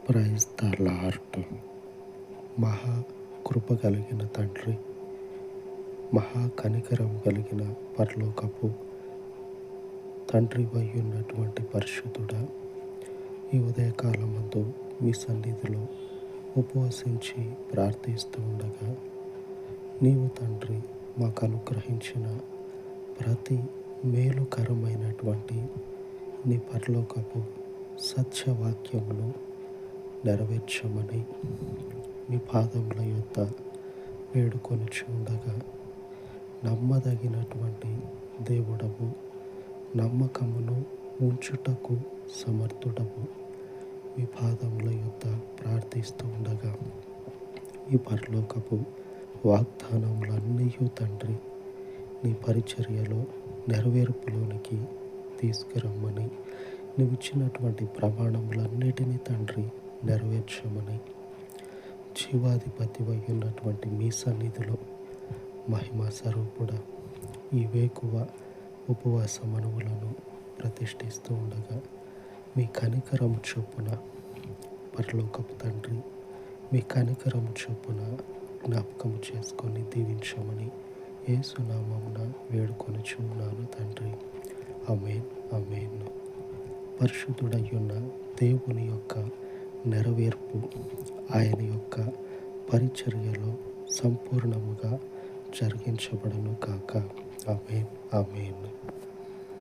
Praise the lord. మహా కృప కలిగిన తండ్రి, మహా కనికరం కలిగిన పరలోకపు తండ్రి ఉన్నటువంటి పరిశుద్ధుడా, ఈ ఉదయకాలమందు మీ సన్నిధిలో ఉపవసించి ప్రార్థిస్తూ ఉండగా నీవు తండ్రి మాకు అనుగ్రహించిన ప్రతి మేలుకరమైనటువంటి నీ పరలోకపు సత్యవాక్యమును నెరవేర్చమని మీ పాదముల యొద్ద వేడుకొనిచి ఉండగా, నమ్మదగినటువంటి దేవుడవు, నమ్మకమును ఉంచుటకు సమర్థుడవు, మీ పాదముల యొద్ద ప్రార్థిస్తూ ఉండగా ఈ పరలోకపు వాగ్దానములన్నీ తండ్రి నీ పరిచర్యలో నెరవేర్పులోనికి తీసుకురమ్మని, నువ్వు ఇచ్చినటువంటి ప్రమాణములన్నిటినీ తండ్రి నెరవేర్చమని, జీవాధిపతి ఉన్నటువంటి మీ సన్నిధిలో మహిమా స్వరూపుడ ఈ వేకువ ఉపవాస మనవులను ప్రతిష్ఠిస్తూ ఉండగా మీ కనికరము చొప్పున పరలోకపు తండ్రి, మీ కనికరము చొప్పున జ్ఞాపకం చేసుకొని దీవించమని యేసు నామమున వేడుకొనుచున్నాను తండ్రి. ఆమేన్, ఆమేన్. పరిశుద్ధుడయ్యున్న దేవుని యొక్క నెరవేర్పు ఆయన యొక్క పరిచర్యలో సంపూర్ణముగా జరిగించబడును కాక. ఆమేన్, ఆమేన్.